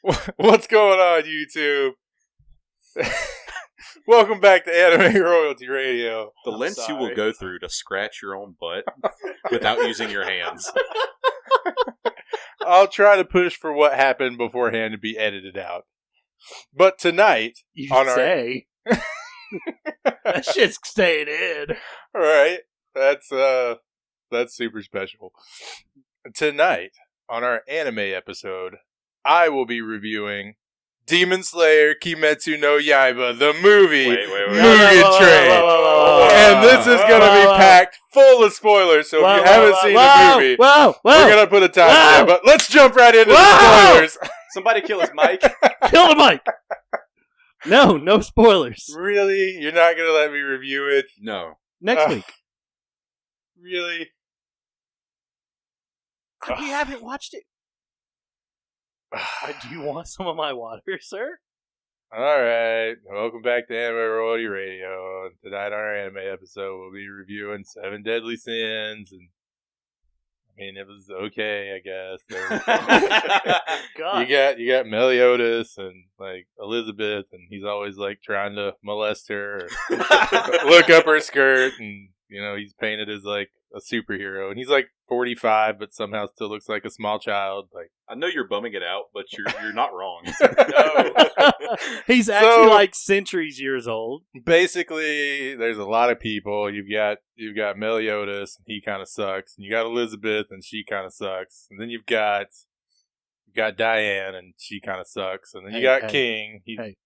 What's going on, YouTube? Welcome back to Anime Royalty Radio. The lengths you will go through to scratch your own butt without using your hands. I'll try to push for what happened beforehand to be edited out. But tonight, You on say. That shit's staying in. all right, that's super special. Tonight, on our anime episode, I will be reviewing Demon Slayer Kimetsu no Yaiba, the movie Mugen Train. And this is going to be packed full of spoilers, so if you haven't seen the movie, we're going to put a timestamp. But let's jump right into the spoilers. Somebody kill his mic. Kill the mic. No spoilers. Really? You're not going to let me review it? No. Next week. Really? We haven't watched it. Do you want some of my water, sir? Alright, welcome back to Anime Royalty Radio. Tonight on our anime episode, we'll be reviewing Seven Deadly Sins, and I mean, it was okay, I guess. God. You got Meliodas and like Elizabeth, and he's always like trying to molest her or look up her skirt, and you know he's painted as like a superhero, and he's like 45, but somehow still looks like a small child. Like, I know you're bumming it out, but you're not wrong. No. He's actually like centuries years old. Basically, there's a lot of people. You've got Meliodas, and he kind of sucks, and you got Elizabeth, and she kind of sucks, and then you've got Diane, and she kind of sucks, and then you got King. He kind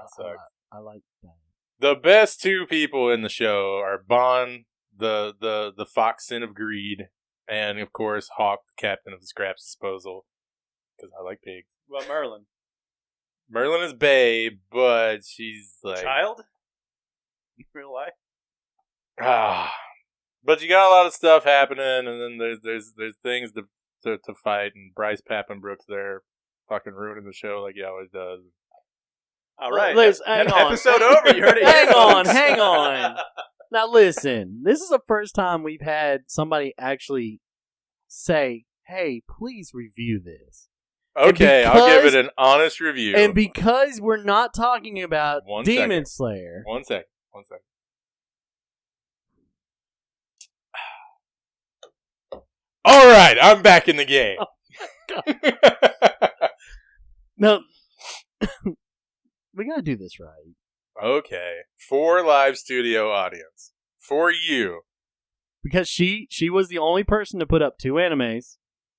of sucks. I like that. The best two people in the show are Bon, the fox sin of greed, and of course Hawk, the captain of the scraps disposal, because I like pigs. Well, Merlin. Merlin is babe, but she's like Child? In real life? But you got a lot of stuff happening, and then there's things to fight, and Bryce Pappenbrook's there, fucking ruining the show like he always does. All right. Hang on. Episode over. You heard it. Hang on. Now listen, this is the first time we've had somebody actually say, hey, please review this. Okay, I'll give it an honest review. And because we're not talking about Demon Slayer. One second. All right, I'm back in the game. No. We gotta do this right. Okay, for live studio audience, for you. Because she was the only person to put up two animes.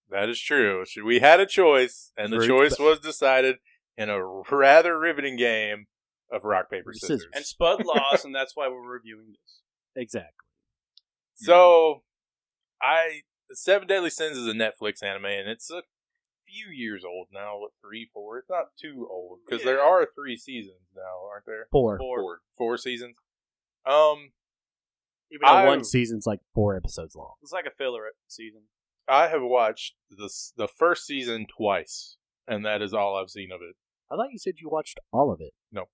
That is true. We had a choice, and the choice was decided in a rather riveting game of rock, paper, scissors. And Spud lost, and that's why we're reviewing this. Exactly. So, Seven Deadly Sins is a Netflix anime, and it's a few years old now. What, 3, 4? It's not too old, because there are 3 seasons now, aren't there? 4. 4 seasons. Even though one season's like 4 episodes long. It's like a filler season. I have watched the first season twice, and that is all I've seen of it. I thought you said you watched all of it. No.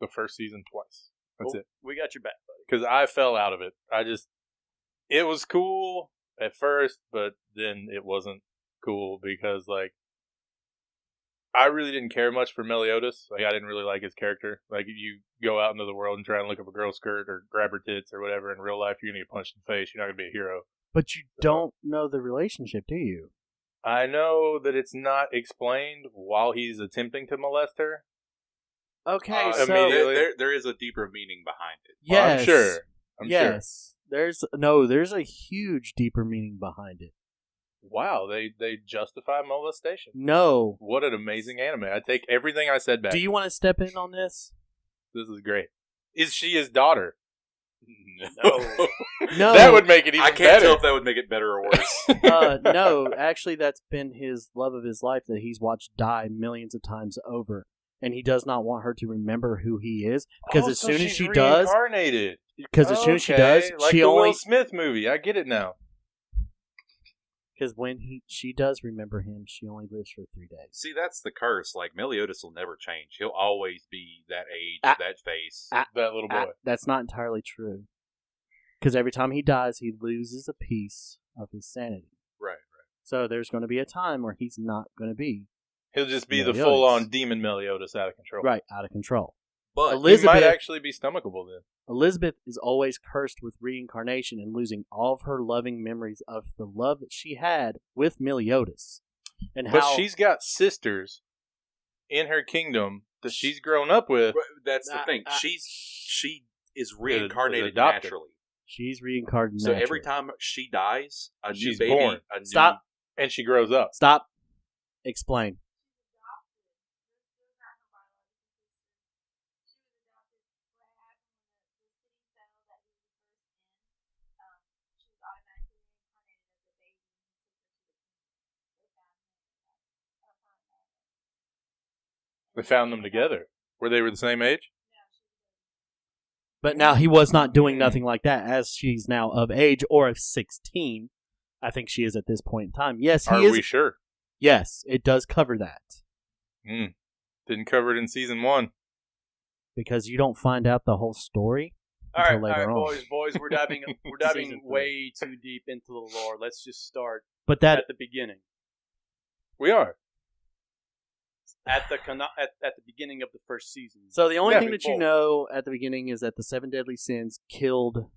The first season twice. That's it. We got your back, buddy. Because I fell out of it. It was cool at first, but then it wasn't cool because, like, I really didn't care much for Meliodas. Like, I didn't really like his character. Like, if you go out into the world and try and look up a girl's skirt or grab her tits or whatever, in real life, you're going to get punched in the face. You're not going to be a hero. But you don't know the relationship, do you? I know that it's not explained while he's attempting to molest her. Okay, so there is a deeper meaning behind it. Yes, I'm sure. Yes, there's a huge deeper meaning behind it. Wow, they justify molestation. No, What an amazing anime! I take everything I said back. do you want to step in on this? This is great. Is she his daughter? No. No, That would make it even I can't better. tell if that would make it better or worse. no. Actually, that's been his love of his life that he's watched die millions of times over, and he does not want her to remember who he is because as soon as she does, reincarnated. because as soon as she does, like she the only Will Smith movie. I get it now. because when she does remember him, she only lives for 3 days. See, that's the curse. Like, Meliodas will never change. He'll always be that age, that face. That little boy. That's not entirely true. Because every time he dies, he loses a piece of his sanity. Right. So there's going to be a time where he's not going to be. He'll just be the Meliodas. full-on demon Meliodas out of control. Right, out of control. But He Elizabeth might actually be stomachable then. Elizabeth is always cursed with reincarnation and losing all of her loving memories of the love that she had with Meliodas. And But how she's got sisters in her kingdom that she's grown up with. that's the thing. She is reincarnated adopted. naturally. she's reincarnated. So every naturally. time she dies, a She's new baby, born. a new, Stop. And she grows up. Stop. Explain. They found them together. Where they were the same age? But now he was not doing nothing like that, as she's now of age or of 16. I think she is at this point in time. Yes, he Are is. we sure? Yes, it does cover that Didn't cover it in season 1. because you don't find out the whole story All right, until later on. boys, we're diving Season 3. way too deep into the lore. Let's just start But that at the beginning. We are. At the beginning of the first season. so the only Yeah, thing that you before. know at the beginning is that the 7 deadly sins killed.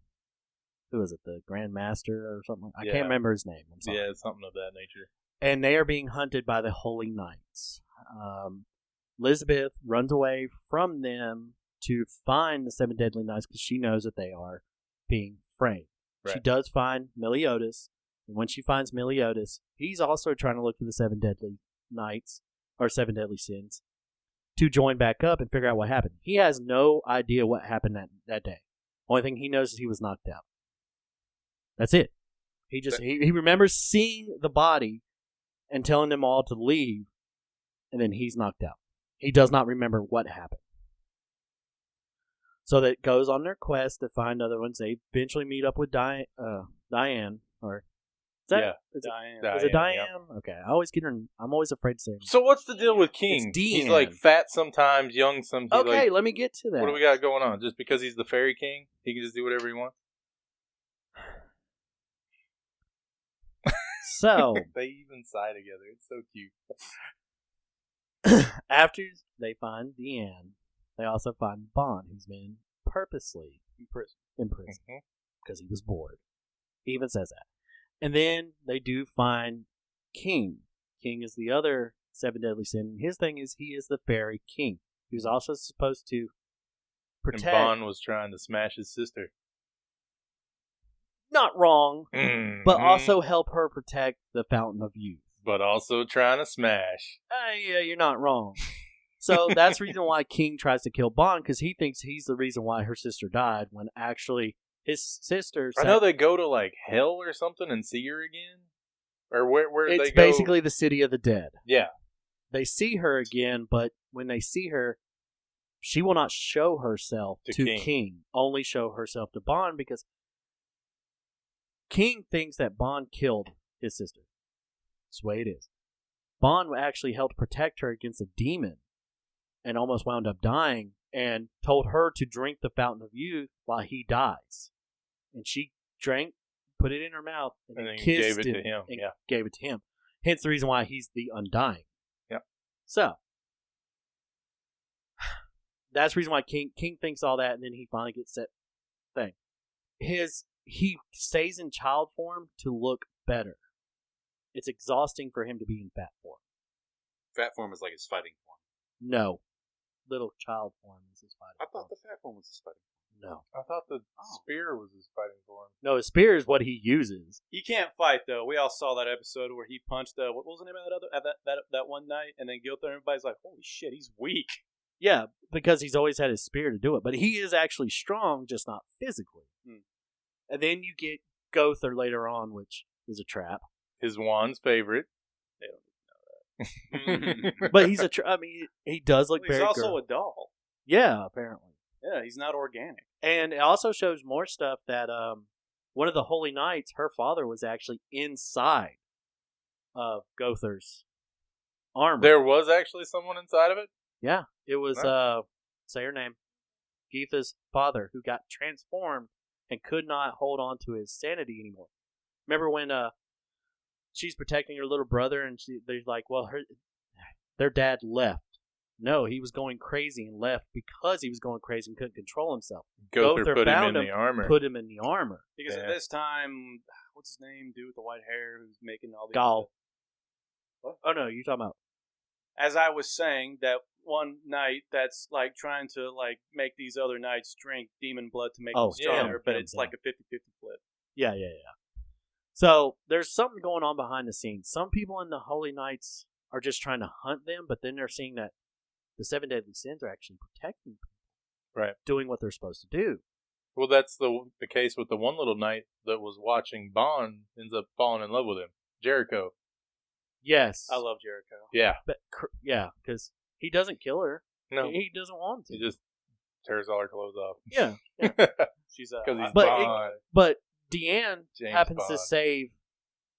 Who is it? The Grand Master or something? I Yeah. can't remember his name. I'm sorry. Yeah, something of that nature. And they are being hunted by the Holy Knights. Elizabeth runs away from them to find the 7 deadly knights because she knows that they are being framed. She Right. does find Meliodas, and when she finds Meliodas, he's also trying to look for the 7 deadly knights or 7 deadly sins to join back up and figure out what happened. He has no idea what happened that day. Only thing he knows is he was knocked out. That's it. He remembers seeing the body and telling them all to leave, and then he's knocked out. He does not remember what happened. So that goes on their quest to find other ones. They eventually meet up with Diane, or is that Yeah. is it, Diane. is it Diane, Diane? Okay, I always get her. I'm always afraid to say her name. So what's the deal with King? It's He's Deanne. like fat sometimes, young sometimes. Okay, Like, let me get to that. what do we got going on? Just because he's the fairy king, he can just do whatever he wants? So They even sigh together. It's so cute. after they find Deanne, they also find Bond, who's been purposely in prison Mhm. because he was bored. He even says that. And then they do find King. King is the other 7 deadly sin. His thing is he is the fairy king. He was also supposed to And protect. Bond was trying to smash his sister. Not wrong, Mhm. but also help her protect the Fountain of Youth. But also trying to smash. Yeah, you're not wrong. So that's the reason why King tries to kill Bond, because he thinks he's the reason why her sister died, when actually his sister. I know they go to like hell or something and see her again. Or where It's they go? basically the city of the dead. Yeah. They see her again, but when they see her, she will not show herself To to King. King. Only show herself to Bond, because King thinks that Bond killed his sister. That's the way it is. Bond actually helped protect her against a demon and almost wound up dying, and told her to drink the Fountain of Youth while he dies. And she drank, put it in her mouth, and, And then kissed gave it to him, and yeah. gave it to him. Hence the reason why he's the Undying. Yep. So that's the reason why King thinks all that, and then he finally gets that thing. He stays in child form to look better. It's exhausting for him to be in fat form. Fat form is like his fighting form. No, little child form is his fighting. I thought form. the fat form was his fighting No, I thought the spear was his fighting form. no, his spear is what he uses. He can't fight though. We all saw that episode where he punched. What was the name of that one night? And then Gilther, everybody's like, "Holy shit, he's weak." Yeah, because he's always had his spear to do it, but he is actually strong, just not physically. And then you get Gother later on, which is a trap. His Juan's favorite. But he's he does look He's very also girl- a doll. Yeah, apparently. Yeah, he's not organic. And it also shows more stuff that one of the Holy Knights, her father, was actually inside of Gother's armor. There was actually someone inside of it? Yeah, it was, Wow. say her name, Geetha's father, who got transformed and could not hold on to his sanity anymore. Remember when she's protecting her little brother, and they're like, well, their dad left. No, he was going crazy and left because he was going crazy and couldn't control himself. Gother Gother put him found in the armor. Put him in the armor. Because Yeah. at this time, what's his name? Dude with the white hair who's making all these. Gaul. What? Oh no, you're talking about. As I was saying, that one knight that's like trying to like make these other knights drink demon blood to make Oh, them stronger, yeah, but yeah, it's yeah. like a 50-50 flip. Yeah. So there's something going on behind the scenes. Some people in the Holy Knights are just trying to hunt them, but then they're seeing that the 7 deadly sins are actually protecting people, Right. doing what they're supposed to do. Well, that's the case with the one little knight that was watching Bond ends up falling in love with him. Jericho. Yes, I love Jericho. Yeah. but because he doesn't kill her. No. He doesn't want He to. just tears all her clothes off. Yeah, She's Because he's But Bond. but Deanne James happens to Bond. save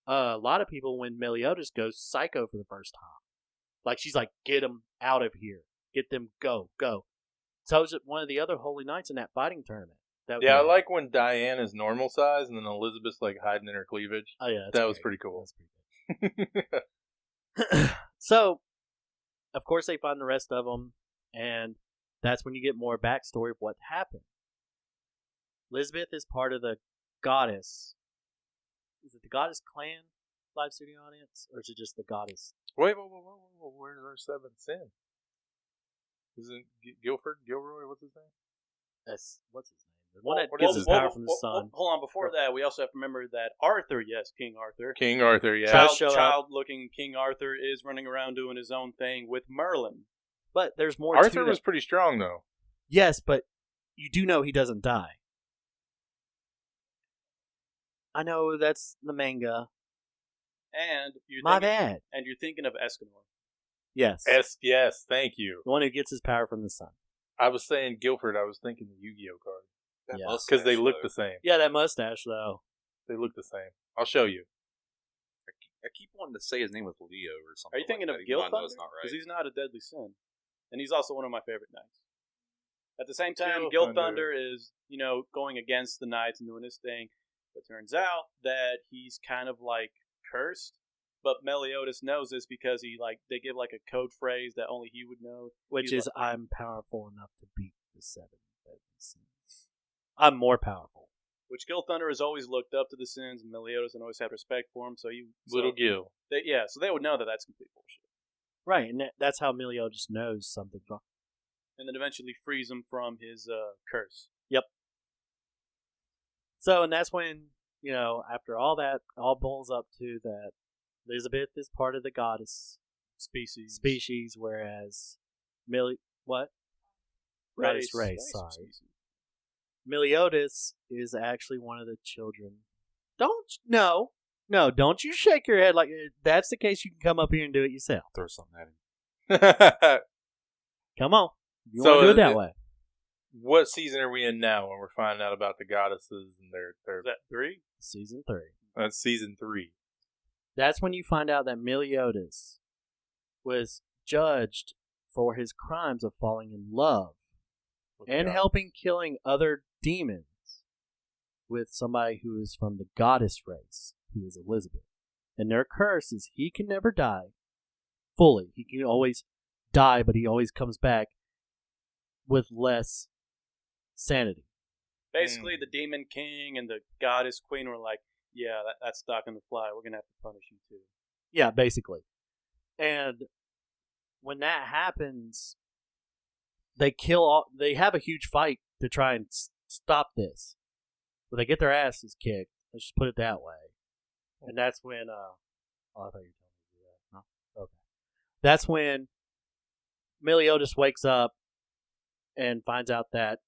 a lot of people when Meliodas goes psycho for the first time. Like she's like, get them out of here, get them, go. So is it one of the other Holy Knights in that fighting tournament? Yeah, I like when Diane is normal size and then Elizabeth's like hiding in her cleavage. Oh yeah, That was pretty cool. That's pretty good. So, of course, they find the rest of them, and that's when you get more backstory of what happened. Elizabeth is part of the goddess. Is it the goddess clan live studio audience, or is it just the goddess? Wait, whoa. Where's our seventh sin? Isn't Gilroy? What's his name? That's what's his name? The one that What gets is his his power name? from the sun. Hold on, before that, we also have to remember that Arthur, yes, King Arthur, King Arthur, yeah. Child- show up. child-looking King Arthur is running around doing his own thing with Merlin. But there's more. Arthur to was that. pretty strong, though. Yes, but you do know he doesn't die. I know that's the manga. And you're My thinking, bad. And you're thinking of Escanor. Yes, Yes, thank you. the one who gets his power from the sun. I was saying Guilford, I was thinking the Yu-Gi-Oh card. That Yeah. mustache, Because they look though. the same. Yeah, that mustache though. They look the same. I'll show you. I keep wanting to say his name with Leo or something. Are you thinking like of that, even though I know Gilthunder? it's not Because right. he's not a deadly sin. And he's also one of my favorite knights. At the same time, Gilthunder. Gilthunder is, going against the knights and doing his thing. But it turns out that he's kind of like cursed. But Meliodas knows this because they give like a code phrase that only he would know. Which He's is, I'm powerful enough to beat the 7 deadly sins. I'm more powerful. Which Gilthunder has always looked up to the sins, and Meliodas and always had respect for him. So Little Gil. so they would know that that's complete bullshit. Right, and that's how Meliodas knows something's wrong. And then eventually frees him from his curse. So, and that's when, after all that, all boils up to that Elizabeth is part of the goddess species, whereas what? Goddess race, sorry. Species. Meliodas is actually one of the children. No, don't you shake your head like if that's the case. You can come up here and do it yourself. Throw something at him. Come on, you So want to do it that it- way? What season are we in now when we're finding out about the goddesses and their Is that 3? Season 3. That's season 3. That's when you find out that Meliodas was judged for his crimes of falling in love and helping killing other demons with somebody who is from the goddess race, who is Elizabeth. And their curse is he can never die fully. He can always die, but he always comes back with less sanity. Basically, the demon king and the goddess queen were like, yeah, that's stuck in the fly. We're going to have to punish you too. Yeah, basically. And when that happens, they have a huge fight to try and stop this. But they get their asses kicked. Let's just put it that way. And that's when, I thought you were telling me to do that. No? Okay. That's when Meliodas wakes up and finds out that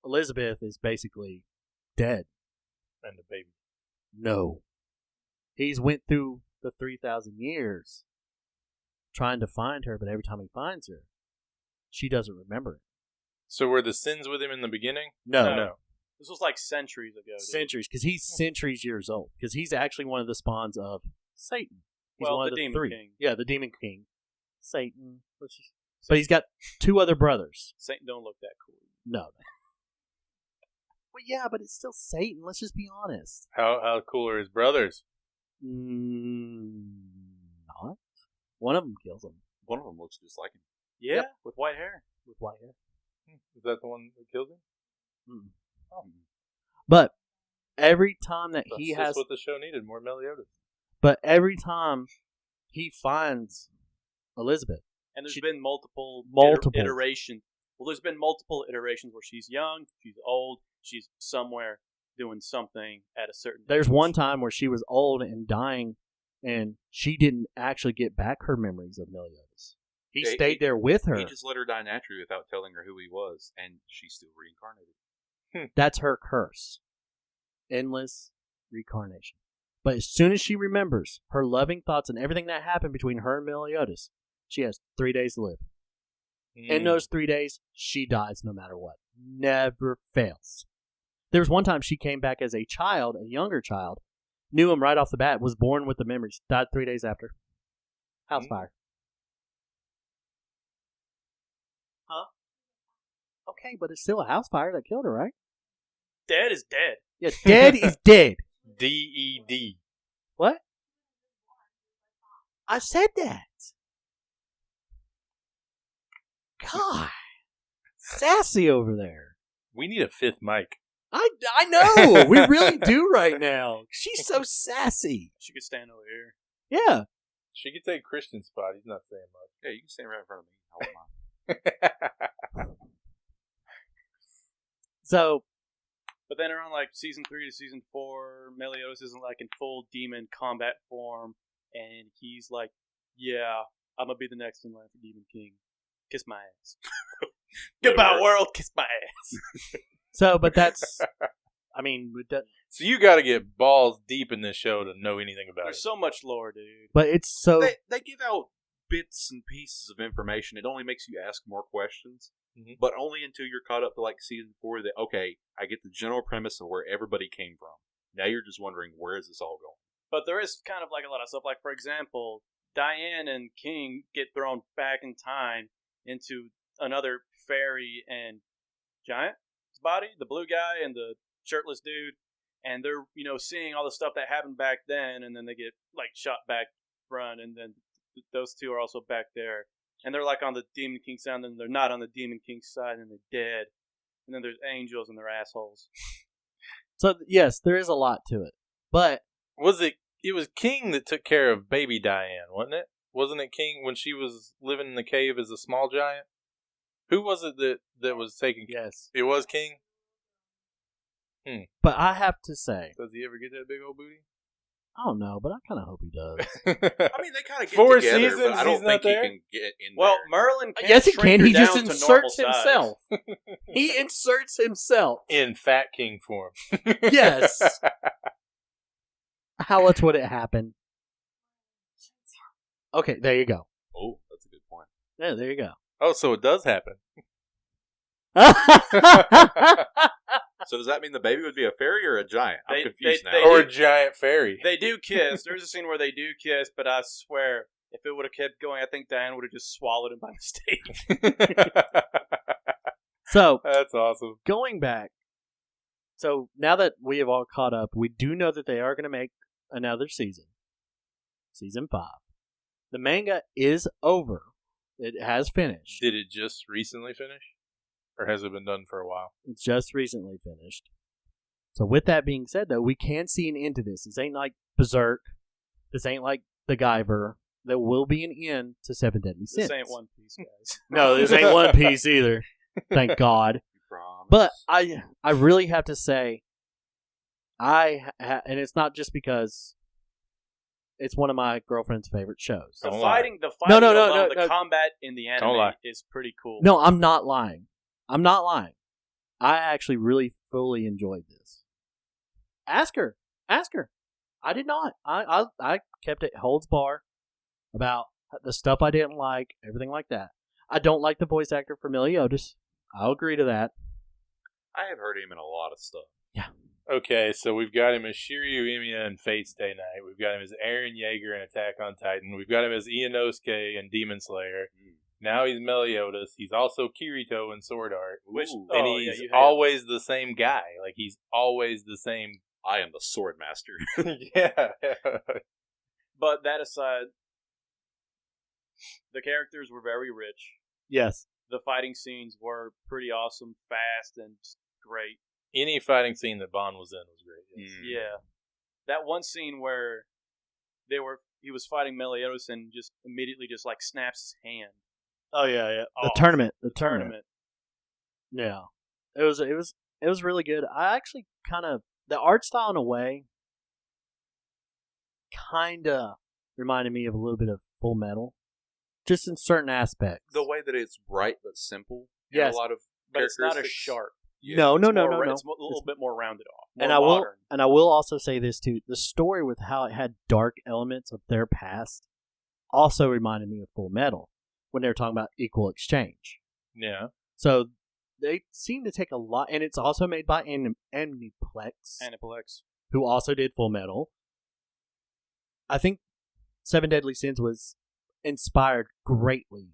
Elizabeth is basically dead. And the baby. No. He's went through the 3,000 years trying to find her, but every time he finds her, she doesn't remember it. So were the sins with him in the beginning? No. No. This was like centuries ago. Dude. Centuries, because he's centuries years old. Because he's actually one of the spawns of Satan. He's Well, one the of the Demon 3. King. Yeah, the Demon King. Satan. But he's got 2 other brothers. Satan don't look that cool. No. Well, yeah, but it's still Satan. Let's just be honest. How cool are his brothers? Not. One of them kills him. One of them looks just like him. Yeah, Yep. with white hair. with white hair. Is that the one that killed him? Mm. Oh. But every time that That's he just has, what the show needed, more Meliodas. but every time he finds Elizabeth, And there's She- been multiple Multiple. iterations. Well, there's been multiple iterations where she's young, she's old, she's somewhere doing something at a certain. there's age. one time where she was old and dying, and she didn't actually get back her memories of Meliodas. He Yeah, stayed there with her. He just let her die naturally without telling her who he was, and she's still reincarnated. That's her curse. Endless reincarnation. But as soon as she remembers her loving thoughts and everything that happened between her and Meliodas, she has 3 days to live. In those 3 days, she dies no matter what. Never fails. There was one time she came back as a child, a younger child, knew him right off the bat, was born with the memories, died 3 days after. House fire. Huh? Okay, but it's still a house fire that killed her, right? Dead is dead. Yeah, dead is dead. DED. What? I said that. God. Sassy over there. We need a fifth mic. I know. We really do right now. She's so sassy. She could stand over here. Yeah. She could take Christian's spot. He's not saying Yeah, you can stand right in front of me. I won't mind. much. So, But then around like season 3 to season 4, Meliodas isn't like in full demon combat form, and he's like, "Yeah, I'm gonna be the next in line for Demon King. Kiss my ass. Goodbye, world. Kiss my ass." but that's, I mean, So you got to get balls deep in this show to know anything about There's it. so much lore, dude. but it's so, They give out bits and pieces of information. It only makes you ask more questions, Mhm. but only until you're caught up to like season 4 that, okay, I get the general premise of where everybody came from. Now you're just wondering, where is this all going? But there is kind of like a lot of stuff. Like, for example, Diane and King get thrown back in time into another fairy and giant's body, the blue guy and the shirtless dude, and they're, seeing all the stuff that happened back then, and then they get like shot back front, and then those two are also back there, and they're like on the Demon King side, and then they're not on the Demon King side, and they're dead, and then there's angels and they're assholes. so yes, there is a lot to it. But It was King that took care of baby Diane, wasn't it? Wasn't it King when she was living in the cave as a small giant? Who was it that was taking care? yes. It was King? But I have to say, Does he ever get that big old booty? I don't know, but I kind of hope he does. I mean, they kind of get 4 together, seasons, but I don't he's not think he there? can get in Well, there. Merlin can Yes, he shrink can. her He just down to inserts normal size. himself. He inserts himself. In Fat King form. Yes. How else would it happen? Okay, there you go. Oh, that's a good point. Yeah, there you go. Oh, so it does happen. So does that mean the baby would be a fairy or a giant? I'm They- confused they- now. they- Or a giant fairy. They do kiss. There's a scene where they do kiss, but I swear, if it would have kept going, I think Diane would have just swallowed him by mistake. So, That's awesome. going back, so now that we have all caught up, we do know that they are going to make another season. Season 5. The manga is over. It has finished. Did it just recently finish? Or has it been done for a while? It's just recently finished. So with that being said, though, we can see an end to this. This ain't like Berserk. This ain't like The Guyver. There will be an end to Seven Deadly Sins. This ain't One Piece, guys. No, this ain't One Piece either. Thank God. You promise. But I really have to say, and it's not just because it's one of my girlfriend's favorite shows. The Don't fighting, No, alone, no. the combat in the Don't anime lie. is pretty cool. No, I'm not lying. I'm not lying. I actually really fully enjoyed this. Ask her. I did not. I kept it holds bar about the stuff I didn't like, everything like that. I don't like the voice actor for Meliodas. I'll agree to that. I have heard him in a lot of stuff. Okay, so we've got him as Shiryu Emiya in Fate Stay Night. We've got him as Eren Yeager in Attack on Titan. We've got him as Inosuke in Demon Slayer. Now he's Meliodas. He's also Kirito in Sword Art. Which, Ooh. And oh, yeah, he's you have- always the same guy. Like, he's always the same. I am the sword master. Yeah. But that aside, The characters were very rich. Yes. The fighting scenes were pretty awesome, fast, and just great. Any fighting scene that Bond was in was great. Yes. Yeah. That one scene where he was fighting Meliodas and just immediately just like snaps his hand. Oh yeah, yeah. The off. tournament. The tournament. Yeah. It was really good. I actually kind of the art style in a way kind of reminded me of a little bit of Full Metal, just in certain aspects. The way that it's bright but simple. Yes. And a lot of But it's not as characteristics. sharp. Yeah. No. It's a little bit more rounded off. More modern. And I will also say this too: the story with how it had dark elements of their past also reminded me of Full Metal when they were talking about equal exchange. Yeah. So they seem to take a lot, and it's also made by Aniplex, Aniplex. who also did Full Metal. I think Seven Deadly Sins was inspired greatly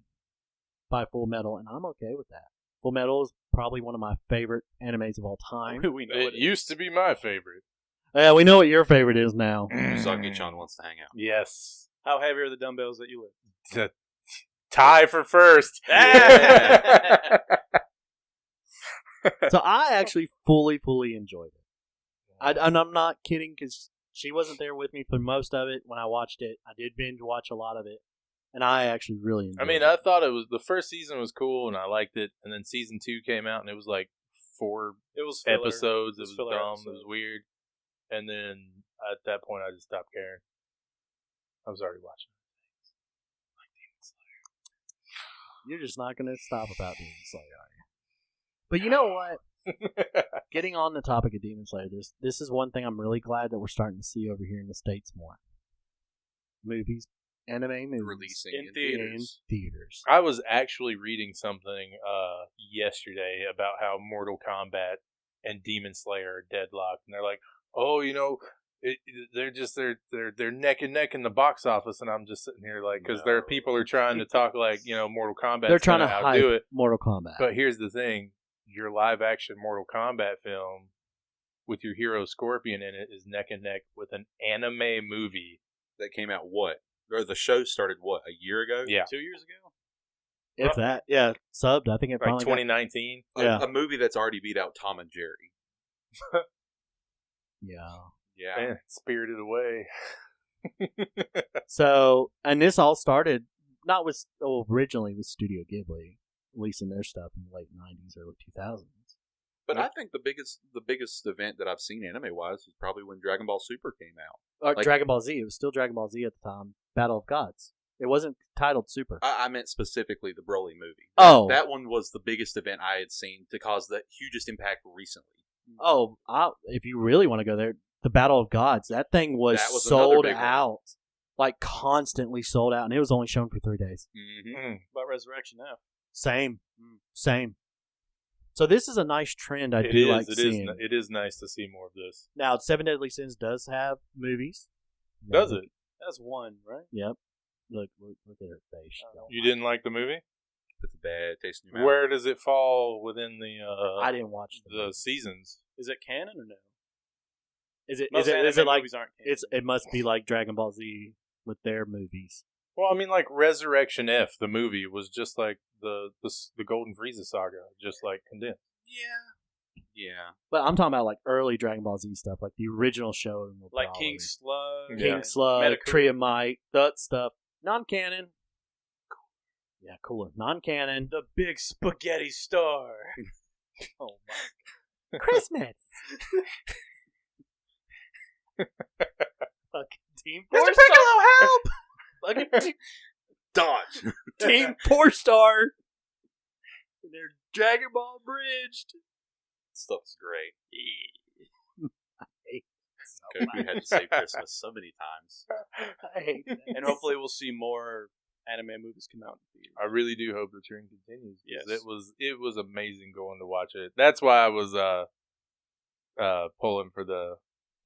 by Full Metal, and I'm okay with that. Full Metal is probably one of my favorite animes of all time. We know It used to be my favorite. Yeah, we know what your favorite is now. Usagi-chan wants to hang out. Yes. How heavy are the dumbbells that you lift? Tie for first. So I actually fully enjoyed it. And I'm not kidding because she wasn't there with me for most of it when I watched it. I did binge watch a lot of it, and I actually really enjoyed I mean, it. I thought it was the first season was cool and I liked it, and then season 2 came out and it was like 4 It was filler. episodes. It It was was filler dumb. episodes. It was weird, and then at that point, I just stopped caring. I was already watching. You're just not going to stop about Demon Slayer, are you? But you know what? Getting on the topic of Demon Slayer, this is one thing I'm really glad that we're starting to see over here in the States more. Movies, anime movies. Releasing In in theaters. theaters. I was actually reading something yesterday about how Mortal Kombat and Demon Slayer are deadlocked, and they're like, "Oh, you know, they're neck and neck in the box office," and I'm just sitting here like, because there people are trying to talk like, you know, Mortal Kombat. They're trying to outdo hype it. Mortal Kombat. But here's the thing: your live action Mortal Kombat film with your hero Scorpion in it is neck and neck with an anime movie. That came out what? Or the show started what? A year ago? Yeah, 2 years ago? if that, yeah, subbed. I think it like finally got- 2019. Yeah. A movie that's already beat out Tom and Jerry. Yeah. Yeah. Man, Spirited Away. So, and this all started not with originally with Studio Ghibli releasing their stuff in the late '90s, early 2000s. But I think the biggest event that I've seen anime wise was probably when Dragon Ball Super came out. Or Like- Dragon Ball Z. It was still Dragon Ball Z at the time. Battle of Gods. It wasn't titled Super. I meant specifically the Broly movie. Oh. That one was the biggest event I had seen to cause the hugest impact recently. If you really want to go there, the Battle of Gods. That thing was, That was another sold big one. out, like constantly sold out, and it was only shown for 3 days. Mm-hmm. Mm. About Resurrection now. Same. So this is a nice trend. I It do is. like It is. seeing. It is nice to see more of this. Now, Seven Deadly Sins does have movies. Does it? That's one, right? Yep. Look at her face. You didn't like the movie? It's a bad taste in your mouth. Where does it fall within the I didn't watch the seasons? Is it canon or no? Is it Most is anime it like movies aren't canon. it must be like Dragon Ball Z with their movies. Well, I mean, like Resurrection F, the movie was just like the Golden Frieza saga, just like condensed. Yeah. But I'm talking about like early Dragon Ball Z stuff, like the original show, like King Slug. Yeah. King Slug, Metacritic. Tree of Might, that stuff. Non-canon. Yeah, cooler. Non-canon. The big spaghetti star. Oh my. Christmas. Fucking Team Four Mr. Star. Piccolo, help! Fucking Dodge. Team 4-Star. They're Dragon Ball bridged. Stuff's great. I hate Goku had to save Christmas so many times. I hate that. And hopefully we'll see more anime movies come out in theaters. I really do hope the trend continues. 'Cause Yes. it was amazing going to watch it. That's why I was pulling for the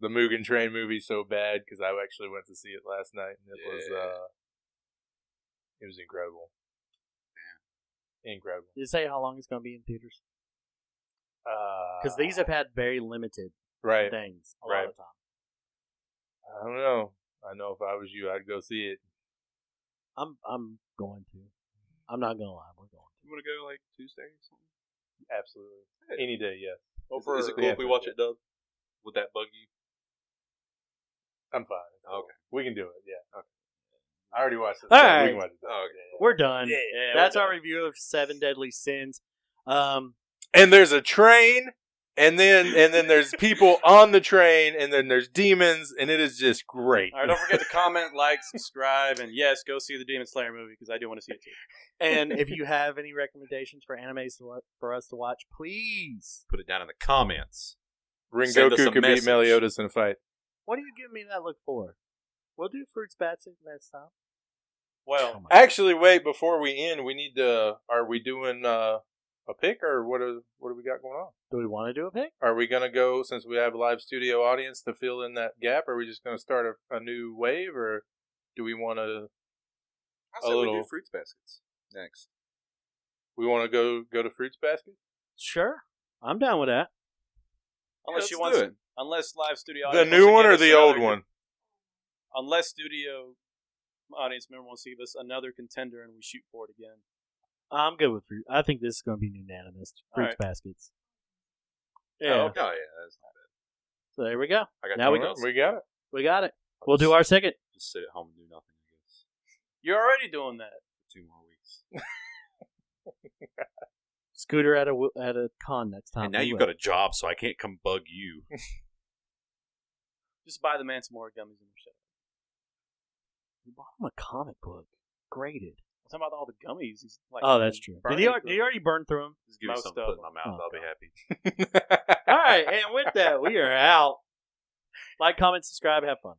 Mugen Train movie so bad, because I actually went to see it last night and it was incredible. Yeah, incredible. Did it say how long it's going to be in theaters? Because Because these have had very limited right. things a Right. lot of time. I don't know. I know if I was you, I'd go see it. I'm going to. I'm not gonna lie. We're going You want to go like Tuesday or something? Absolutely. Any day, yes. Is it cool if we watch it dubbed? Would that bug you? I'm fine. Okay. We can do it, yeah. Okay. I already watched it. All so right. We can watch it. Oh, okay. to. We're done. Yeah, That's we're our done. review of Seven Deadly Sins. And there's a train, and then there's people on the train, and then there's demons, and it is just great. All right, don't forget to comment, like, subscribe, and yes, go see the Demon Slayer movie because I do want to see it too. And if you have any recommendations for animes for us to watch, please. Put it down in the comments. Send us Rengoku a could beat message. Meliodas in a fight. What are you giving me that look for? We'll do Fruits Basket next time. Well, Actually, wait, before we end, we need to. Are we doing a pick, or what do we got going on? Do we want to do a pick? Are we going to go, since we have a live studio audience, to fill in that gap? Are we just going to start a new wave, or do we want to? I said we little- do Fruits Baskets next. We want to go to Fruits Basket? Sure. I'm down with that. unless you let's want, do it. unless live studio The audience new wants to one give or us the another old one? Unless studio audience member wants to give us another contender and we shoot for it again. I'm good with fruit. I think this is going to be unanimous. Fruits All Baskets. Oh, Yeah. okay. Oh, yeah. That's not bad. So there we go. I got Now we nothing else. We got it. We got it. We'll do our second. Just sit at home and do nothing, I guess. You're already doing that. For 2 more weeks. Scooter at a con next time. And now We you've will. got a job, so I can't come bug you. Just buy the man some more gummies in your shop. We bought him a comic book. Graded. I'm talking about all the gummies. He's like, Oh, that's true. Did burning he through already burn through them? Just give me Most something to of put in my mouth. Oh, I'll be happy. All right. And with that, we are out. Like, comment, subscribe, have fun.